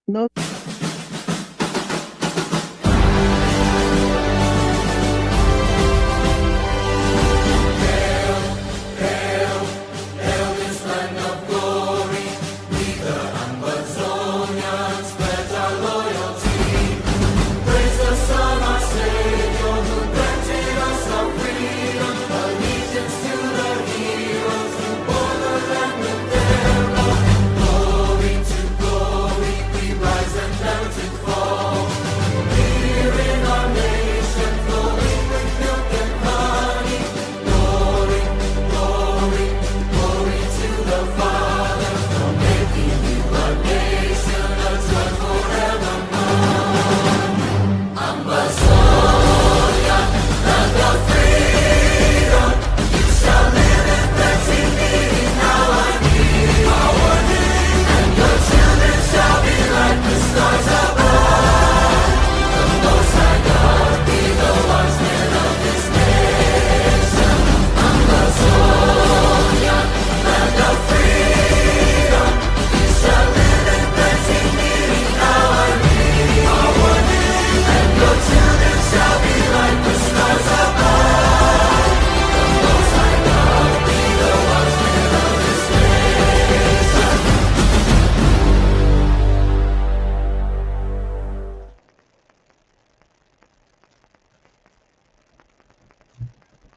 No.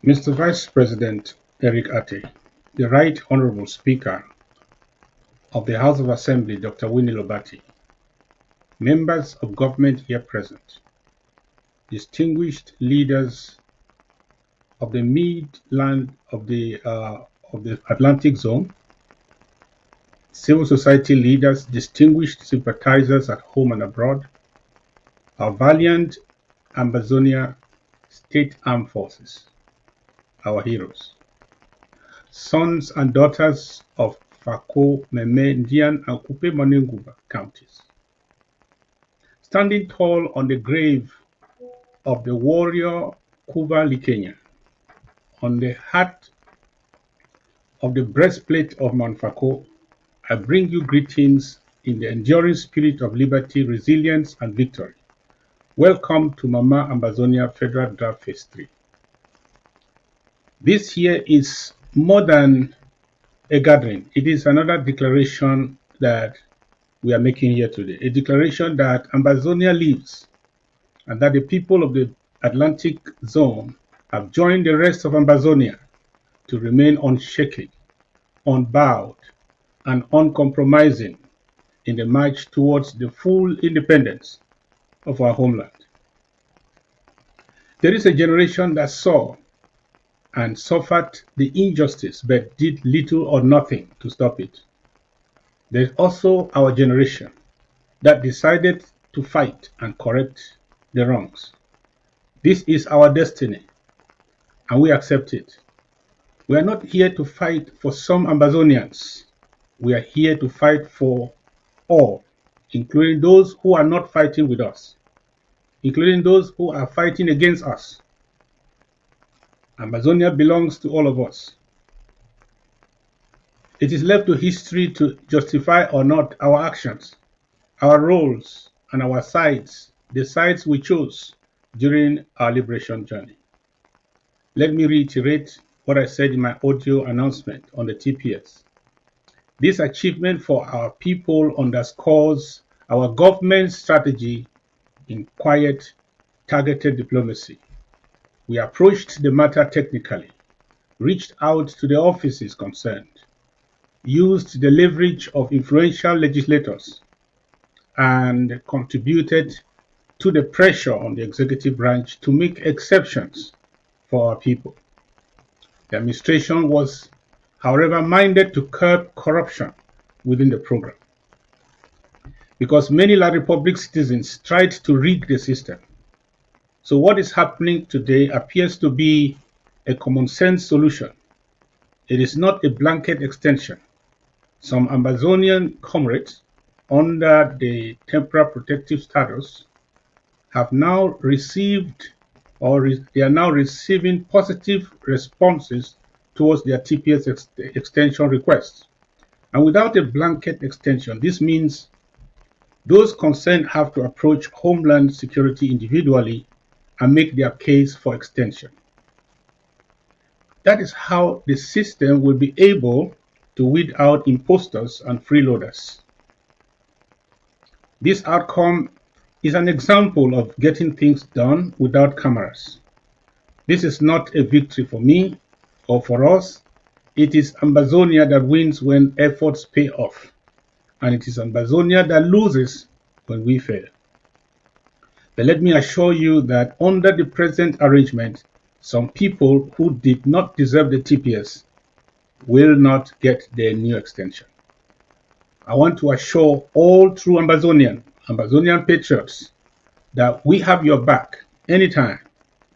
Mr. Vice President Eric Ate, the Right Honorable Speaker of the House of Assembly, Dr. Winnie Lobati, members of government here present, distinguished leaders of the Midland of the Atlantic Zone, civil society leaders, distinguished sympathizers at home and abroad, our valiant Ambazonia State Armed Forces, our heroes, sons and daughters of Fako, Meme, Ndian and Kupe Muanenguba counties, standing tall on the grave of the warrior Kuva Likenya, on the heart of the breastplate of Mount Fako, I bring you greetings in the enduring spirit of liberty, resilience, and victory. Welcome to Mama Ambazonia Federal Draft Phase 3. This year is more than a gathering. It is another declaration that we are making here today. A declaration that Ambazonia lives and that the people of the Atlantic Zone have joined the rest of Ambazonia to remain unshaken, unbowed, and uncompromising in the march towards the full independence of our homeland. There is a generation that saw and suffered the injustice but did little or nothing to stop it. There's also our generation that decided to fight and correct the wrongs. This is our destiny, and we accept it. We are not here to fight for some Ambazonians. We are here to fight for all, including those who are not fighting with us, including those who are fighting against us. Amazonia belongs to all of us. It is left to history to justify or not our actions, our roles, and our sides, the sides we chose during our liberation journey. Let me reiterate what I said in my audio announcement on the TPS. This achievement for our people underscores our government's strategy in quiet, targeted diplomacy. We approached the matter technically, reached out to the offices concerned, used the leverage of influential legislators, and contributed to the pressure on the executive branch to make exceptions for our people. The administration was, however, minded to curb corruption within the program, because many La Republic citizens tried to rig the system. So what is happening today appears to be a common sense solution. It is not a blanket extension. Some Ambazonian comrades under the temporary protective status have now received they are now receiving positive responses towards their TPS extension requests. And without a blanket extension, this means Those concerned have to approach Homeland Security individually and make their case for extension. That is how the system will be able to weed out imposters and freeloaders. This outcome is an example of getting things done without cameras. This is not a victory for me or for us. It is Ambazonia that wins when efforts pay off, and it is Ambazonia that loses when we fail. But let me assure you that under the present arrangement, some people who did not deserve the TPS will not get their new extension. I want to assure all true Ambazonian patriots that we have your back anytime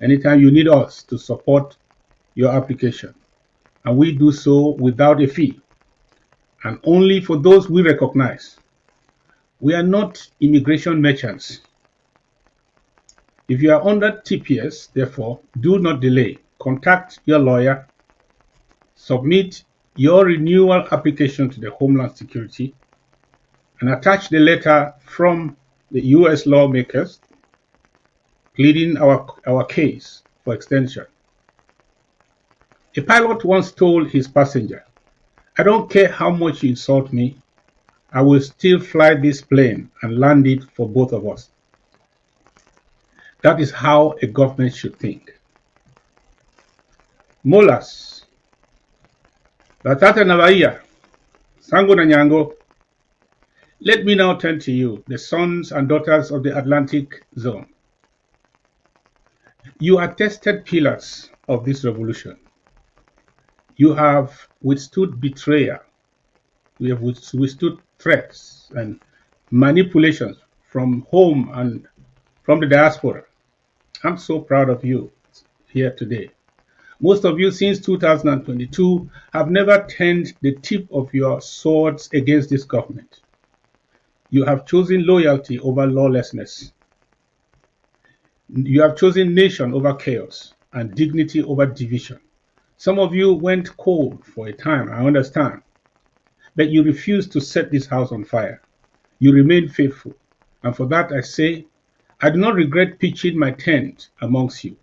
you need us to support your application. And we do so without a fee, and only for those we recognize. We are not immigration merchants. If you are under TPS, therefore, do not delay. Contact your lawyer, submit your renewal application to the Homeland Security, and attach the letter from the U.S. lawmakers pleading our case for extension. A pilot once told his passenger, "I don't care how much you insult me, I will still fly this plane and land it for both of us." That is how a government should think. Molas, Batata na Bahia, Sango na Nyango. Let me now turn to you, the sons and daughters of the Atlantic Zone. You are tested pillars of this revolution. You have withstood betrayal. We have withstood threats and manipulations from home and from the diaspora. I'm so proud of you here today. Most of you since 2022 have never turned the tip of your swords against this government. You have chosen loyalty over lawlessness. You have chosen nation over chaos and dignity over division. Some of you went cold for a time, I understand, but you refused to set this house on fire. You remained faithful, and for that I say, I do not regret pitching my tent amongst you.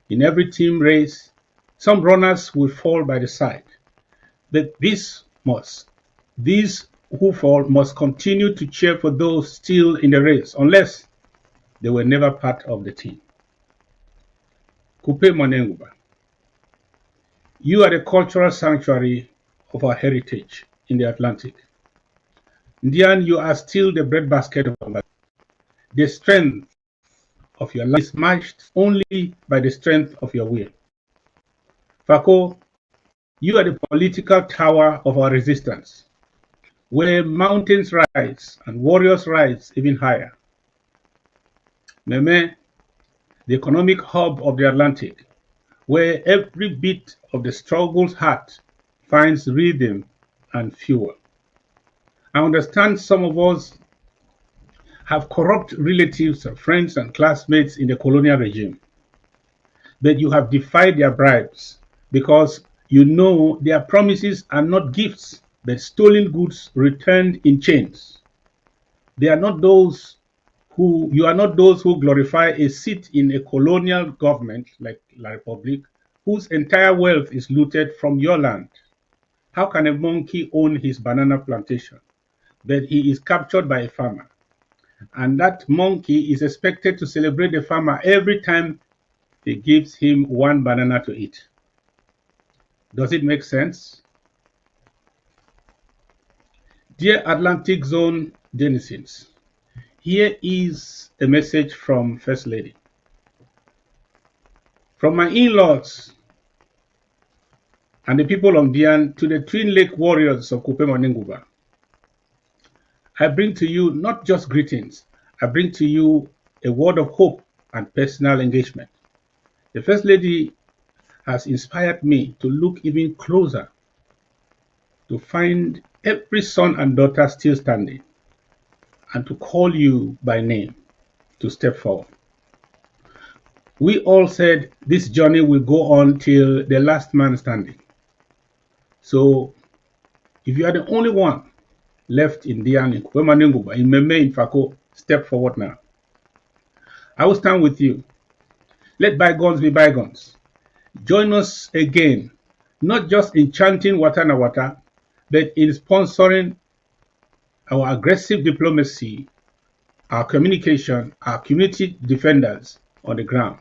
In every team race, some runners will fall by the side, but these who fall must continue to cheer for those still in the race, unless they were never part of the team. Kupe Muanenguba, you are the cultural sanctuary of our heritage in the Atlantic. Ndian, you are still the breadbasket of our. The strength of your life is matched only by the strength of your will. Fako, you are the political tower of our resistance, where mountains rise and warriors rise even higher. Meme, the economic hub of the Atlantic, where every beat of the struggle's heart finds rhythm and fuel. I understand some of us have corrupt relatives, friends, and classmates in the colonial regime, but you have defied their bribes because you know their promises are not gifts, but stolen goods returned in chains. You are not those who glorify a seat in a colonial government like La Republic, whose entire wealth is looted from your land. How can a monkey own his banana plantation, but he is captured by a farmer? And that monkey is expected to celebrate the farmer every time he gives him one banana to eat. Does it make sense? Dear Atlantic Zone denizens, here is a message from First Lady. From my in-laws and the people of Ndian to the Twin Lake warriors of Kupe Muanenguba, I bring to you not just greetings, I bring to you a word of hope and personal engagement. The First Lady has inspired me to look even closer, to find every son and daughter still standing, and to call you by name to step forward. We all said this journey will go on till the last man standing. So if you are the only one left Ndian Kupe Muanenguba in Meme in Fako, step forward now. I will stand with you. Let bygones be bygones. Join us again, not just in chanting Watana Wata, but in sponsoring our aggressive diplomacy, our communication, our community defenders on the ground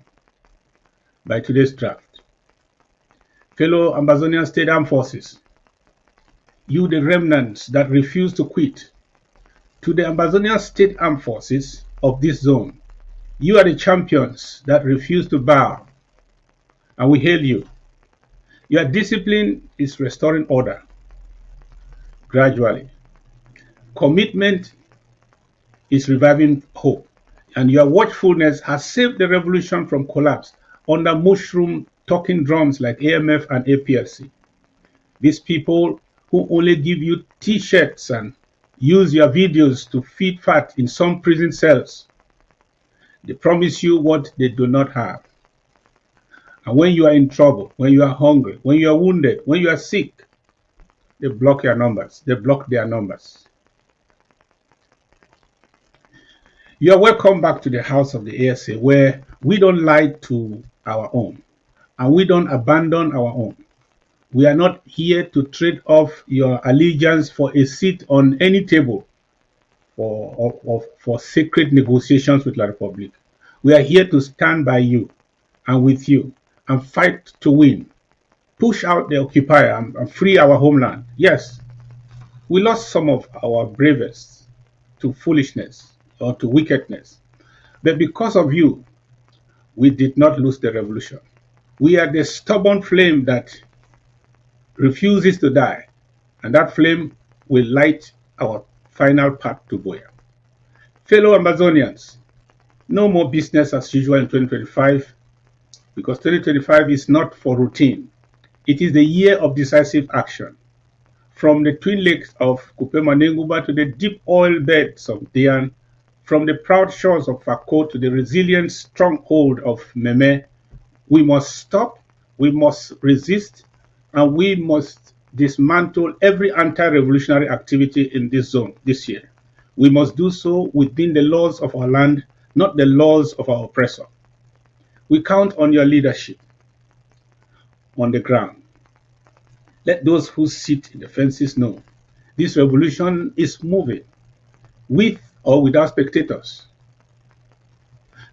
by today's draft. Fellow Ambazonian State Armed Forces, you the remnants that refuse to quit, to the Ambazonian State Armed Forces of this zone, you are the champions that refuse to bow, and we hail you. Your discipline is restoring order gradually. Commitment is reviving hope, and your watchfulness has saved the revolution from collapse under mushroom talking drums like AMF and APLC. These people who only give you t-shirts and use your videos to feed fat in some prison cells, they promise you what they do not have. And when you are in trouble, when you are hungry, when you are wounded, when you are sick, they block your numbers. They block their numbers. You are welcome back to the house of the ASA, where we don't lie to our own and we don't abandon our own. We are not here to trade off your allegiance for a seat on any table for sacred negotiations with La Republic. We are here to stand by you and with you and fight to win. Push out the occupier and free our homeland. Yes, we lost some of our bravest to foolishness or to wickedness. But because of you, we did not lose the revolution. We are the stubborn flame that refuses to die, and that flame will light our final path to Boya. Fellow Amazonians, no more business as usual in 2025, because 2025 is not for routine. It is the year of decisive action. From the twin lakes of Kupe Muanenguba to the deep oil beds of Ndian, from the proud shores of Fako to the resilient stronghold of Meme, we must stop, we must resist, and we must dismantle every anti-revolutionary activity in this zone this year. We must do so within the laws of our land, not the laws of our oppressor. We count on your leadership on the ground. Let those who sit in the fences know this revolution is moving, with or without spectators.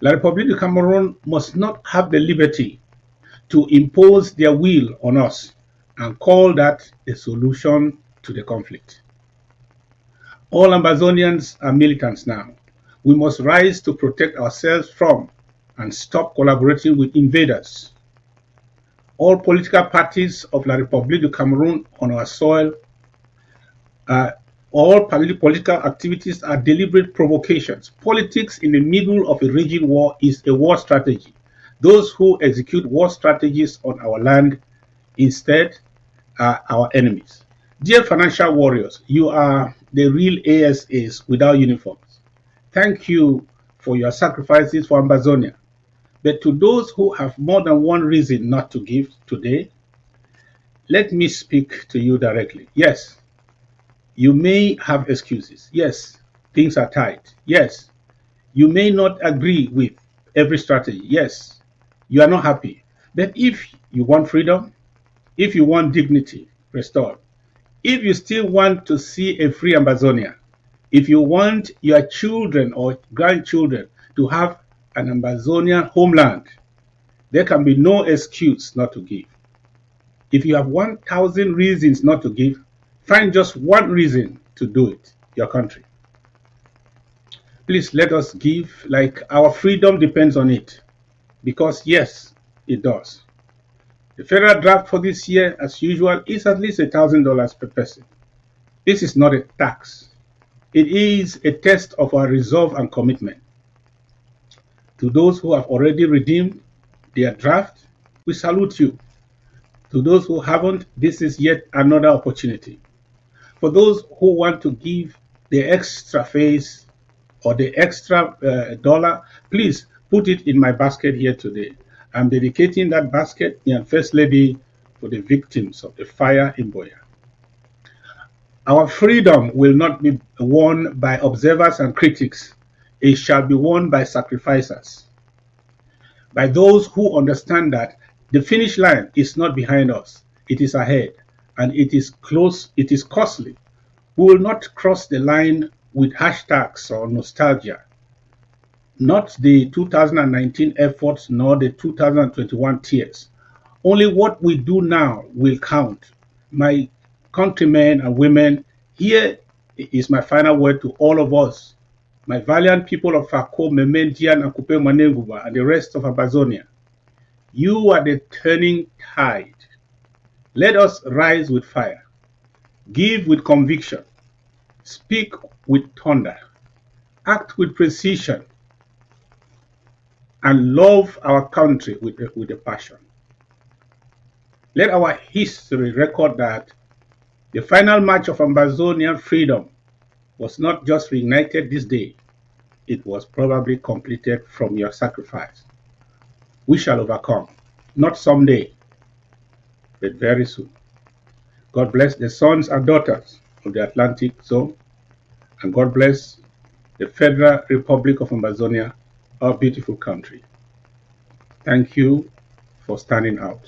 La République du Cameroon must not have the liberty to impose their will on us and call that a solution to the conflict. All Ambazonians are militants now. We must rise to protect ourselves from and stop collaborating with invaders. All political parties of La République du Cameroon on our soil, all political activities are deliberate provocations. Politics in the middle of a raging war is a war strategy. Those who execute war strategies on our land instead are our enemies. Dear financial warriors, you are the real ASAs without uniforms. Thank you for your sacrifices for Ambazonia. But to those who have more than one reason not to give today, let me speak to you directly. Yes, you may have excuses. Yes, things are tight. Yes, you may not agree with every strategy. Yes, you are not happy. But if you want freedom, if you want dignity restored, if you still want to see a free Ambazonia, if you want your children or grandchildren to have an Ambazonian homeland, there can be no excuse not to give. If you have 1,000 reasons not to give, find just one reason to do it, your country. Please let us give like our freedom depends on it, because yes, it does. The federal draft for this year, as usual, is at least $1,000 per person. This is not a tax. It is a test of our resolve and commitment. To those who have already redeemed their draft, we salute you. To those who haven't, this is yet another opportunity. For those who want to give the extra face or the extra dollar, please put it in my basket here today. I'm dedicating that basket and First Lady for the victims of the fire in Boya. Our freedom will not be won by observers and critics. It shall be won by sacrificers, by those who understand that the finish line is not behind us, it is ahead, and it is close, it is costly. We will not cross the line with hashtags or nostalgia, not the 2019 efforts nor the 2021 tears. Only what we do now will count. My countrymen and women, here is my final word to all of us, my valiant people of Fako, Ndian Kupe Muanenguba, and the rest of Amazonia. You are the turning tide. Let us rise with fire, give with conviction, speak with thunder, act with precision, and love our country with a passion. Let our history record that the final march of Amazonian freedom was not just reignited this day, it was probably completed from your sacrifice. We shall overcome, not someday, but very soon. God bless the sons and daughters of the Atlantic Zone, and God bless the Federal Republic of Amazonia, our beautiful country. Thank you for standing out.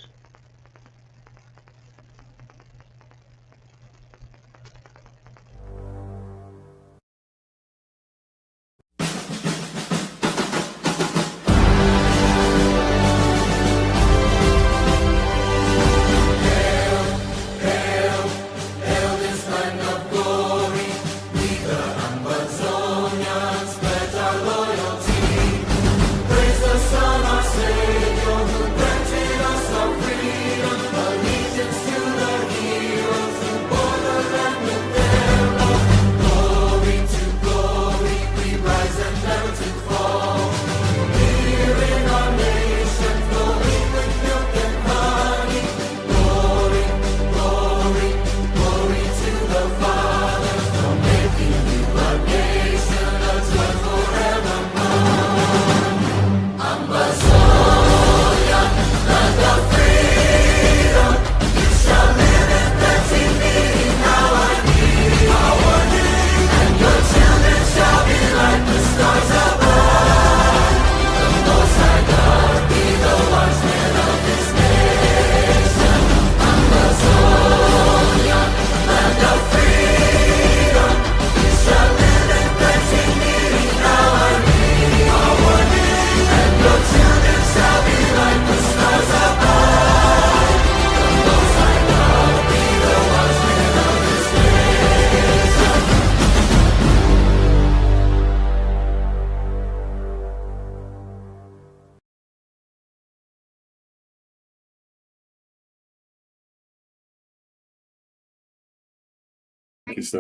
Thank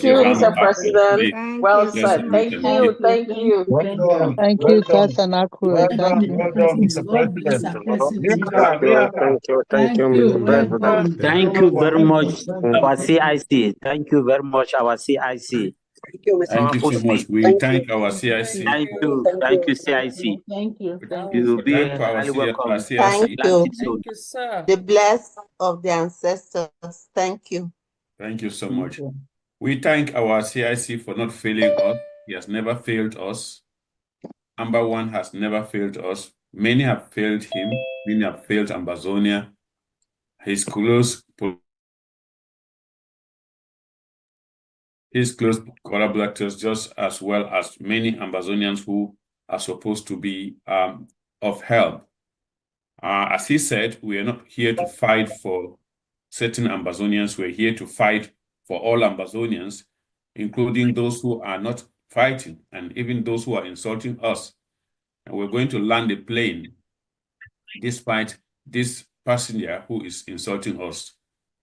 you, Mr. President. Well said. Thank you. Thank you. Thank you, Kasanakwe. Thank you. Thank you, Mr. President. Thank you very much, our CIC. Thank you very much, our CIC. Thank you so much. We thank our CIC. Thank you, CIC. Thank you. You be Thank our highly welcome. CIC. Thank you. Thank you, sir. The bless of the ancestors. Thank you. Thank you so much. We thank our CIC for not failing us. He has never failed us. Number one has never failed us. Many have failed him. Many have failed Amazonia. His close collaborators, just as well as many Amazonians who are supposed to be of help. As he said, we are not here to fight for certain Amazonians. We're here to fight for all Amazonians, including those who are not fighting and even those who are insulting us. And we're going to land the plane despite this passenger who is insulting us.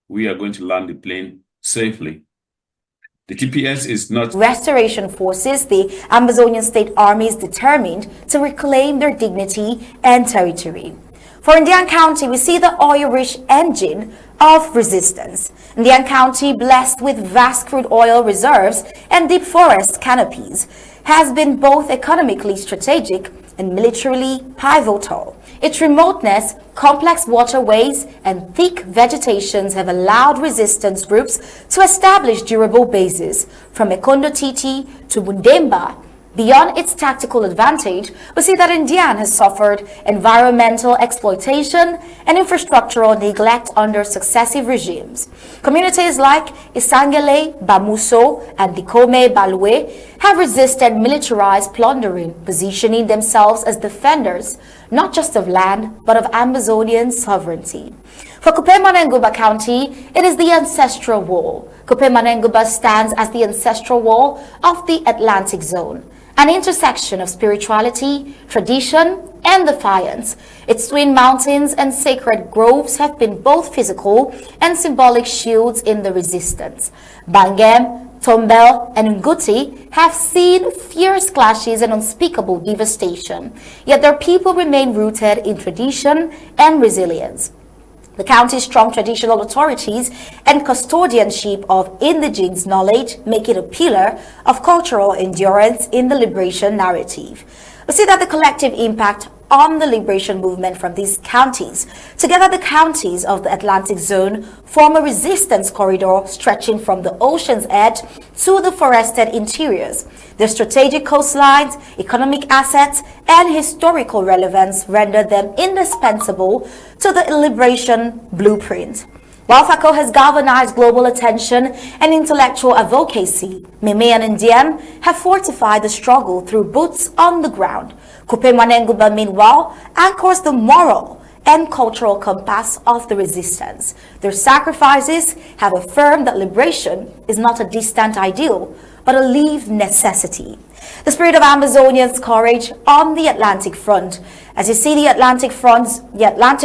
We are going to land the plane safely. The TPS is not... Restoration forces, the Amazonian State Army is determined to reclaim their dignity and territory. For Ndian County, we see the oil-rich engine of resistance. Ndian County, blessed with vast crude oil reserves and deep forest canopies, has been both economically strategic and militarily pivotal. its remoteness, complex waterways, and thick vegetations have allowed resistance groups to establish durable bases, from Ekondo Titi to Bundemba. Beyond its tactical advantage, we see that Ndian has suffered environmental exploitation and infrastructural neglect under successive regimes. Communities like Isangele, Bamuso, and Dikome Balwe have resisted militarized plundering, positioning themselves as defenders not just of land, but of Amazonian sovereignty. For Kupe Muanenguba County, it is the ancestral wall. Kupe Muanenguba stands as the ancestral wall of the Atlantic Zone, an intersection of spirituality, tradition, and defiance. Its twin mountains and sacred groves have been both physical and symbolic shields in the resistance. Bangem, Tombel, and Nguti have seen fierce clashes and unspeakable devastation, yet their people remain rooted in tradition and resilience. The county's strong traditional authorities and custodianship of indigenous knowledge make it a pillar of cultural endurance in the liberation narrative. We see that the collective impact on the liberation movement from these counties. Together, the counties of the Atlantic Zone form a resistance corridor stretching from the ocean's edge to the forested interiors. Their strategic coastlines, economic assets, and historical relevance render them indispensable to the liberation blueprint. While Fako has galvanized global attention and intellectual advocacy, Meme and Ndian have fortified the struggle through boots on the ground. Kupe Muanenguba, meanwhile, anchors the moral and cultural compass of the resistance. Their sacrifices have affirmed that liberation is not a distant ideal, but a lived necessity. The spirit of Amazonians' courage on the Atlantic front. As you see, the Atlantic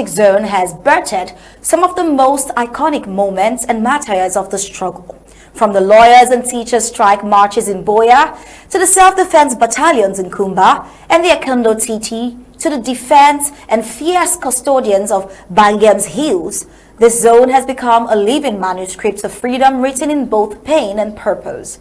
Zone has birthed some of the most iconic moments and martyrs of the struggle. From the lawyers and teachers strike marches in Boya, to the self-defense battalions in Kumba, and the Ekondo Titi, to the defense and fierce custodians of Bangem's hills, this zone has become a living manuscript of freedom written in both pain and purpose.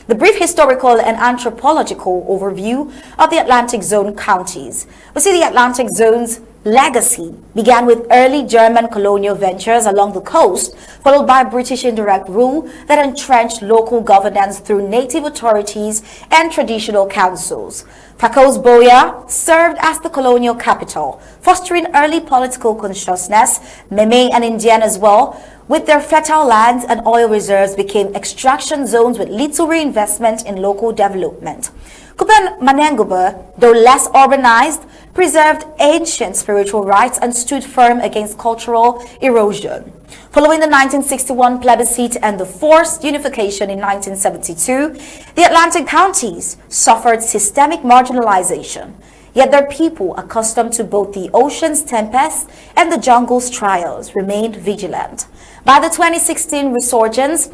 The brief historical and anthropological overview of the Atlantic Zone counties. We see the Atlantic Zone's legacy began with early German colonial ventures along the coast, followed by British indirect rule that entrenched local governance through native authorities and traditional councils. Fako's Boya served as the colonial capital, fostering early political consciousness. Meme and Ndian as well, with their fertile lands and oil reserves, became extraction zones with little reinvestment in local development. Kupe Muanenguba, though less urbanized, preserved ancient spiritual rites and stood firm against cultural erosion. Following the 1961 plebiscite and the forced unification in 1972, the Atlantic counties suffered systemic marginalization. Yet their people, accustomed to both the ocean's tempests and the jungle's trials, remained vigilant. By the 2016 resurgence,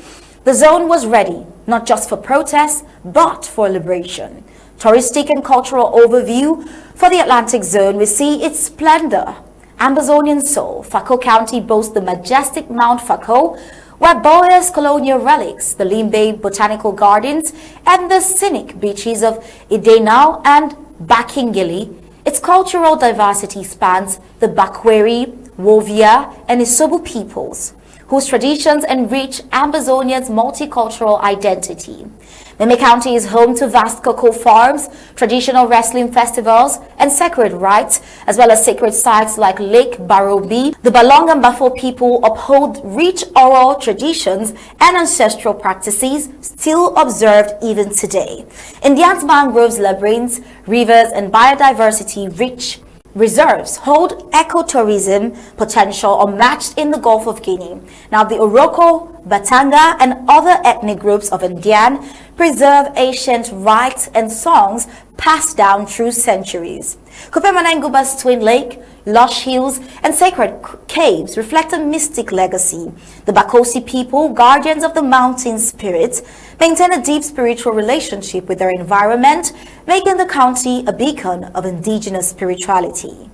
the zone was ready, not just for protest, but for liberation. Touristic and cultural overview for the Atlantic Zone, we see its splendor. Amazonian soul, Fako County boasts the majestic Mount Fako, where Boya's colonial relics, the Limbe Botanical Gardens, and the scenic beaches of Idenau and Bakingili. Its cultural diversity spans the Bakweri, Wovia, and Isobu peoples, whose traditions enrich Amazonia's multicultural identity. Meme County is home to vast cocoa farms, traditional wrestling festivals, and sacred rites, as well as sacred sites like Lake Barobi. The Balong and Bafo people uphold rich oral traditions and ancestral practices still observed even today. Indian's mangroves, labyrinths, rivers, and biodiversity-rich reserves hold ecotourism potential unmatched in the Gulf of Guinea. Now, the Oroko, Batanga, and other ethnic groups of Ndian preserve ancient rites and songs passed down through centuries. Kupe Muanenguba's twin lake, lush hills, and sacred caves reflect a mystic legacy. The Bakosi people, guardians of the mountain spirits, maintain a deep spiritual relationship with their environment, making the county a beacon of indigenous spirituality.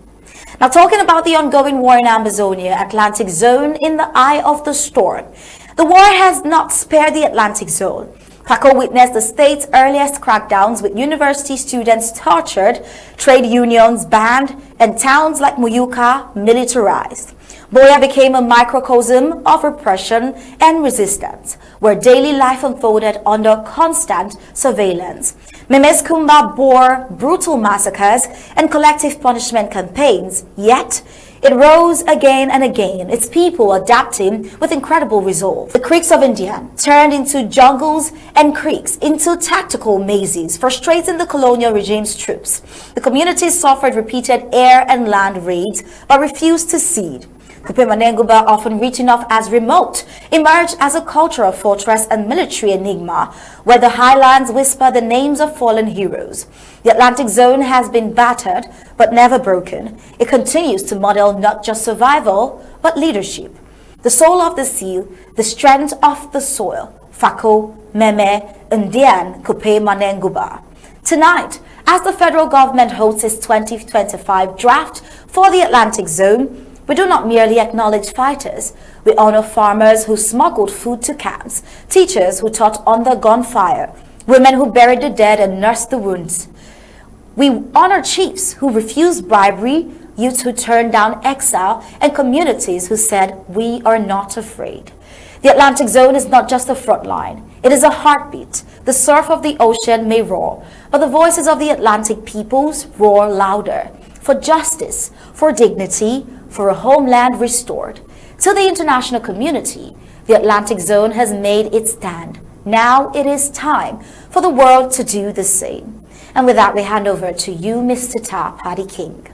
Now, talking about the ongoing war in Amazonia, Atlantic Zone in the eye of the storm. The war has not spared the Atlantic Zone. Fako witnessed the state's earliest crackdowns with university students tortured, trade unions banned, and towns like Muyuka militarized. Boya became a microcosm of repression and resistance, where daily life unfolded under constant surveillance. Memes Kumba bore brutal massacres and collective punishment campaigns, yet it rose again and again, its people adapting with incredible resolve. The creeks of Indian turned into jungles and creeks into tactical mazes, frustrating the colonial regime's troops. The communities suffered repeated air and land raids, but refused to cede. Kupe Muanenguba, often written off as remote, emerged as a cultural fortress and military enigma, where the highlands whisper the names of fallen heroes. The Atlantic zone has been battered, but never broken. It continues to model not just survival, but leadership. The soul of the sea, the strength of the soil. Fako, Meme, Ndian Kupe Muanenguba. Tonight, as the federal government hosts its 2025 draft for the Atlantic zone, we do not merely acknowledge fighters. We honor farmers who smuggled food to camps, teachers who taught under gunfire, women who buried the dead and nursed the wounds. We honor chiefs who refused bribery, youths who turned down exile, and communities who said, "We are not afraid." The Atlantic zone is not just a front line. It is a heartbeat. The surf of the ocean may roar, but the voices of the Atlantic peoples roar louder. For justice, for dignity, for a homeland restored. To the international community, the Atlantic zone has made its stand. Now it is time for the world to do the same. And with that, we hand over to you, Mr. Ta Paddy King.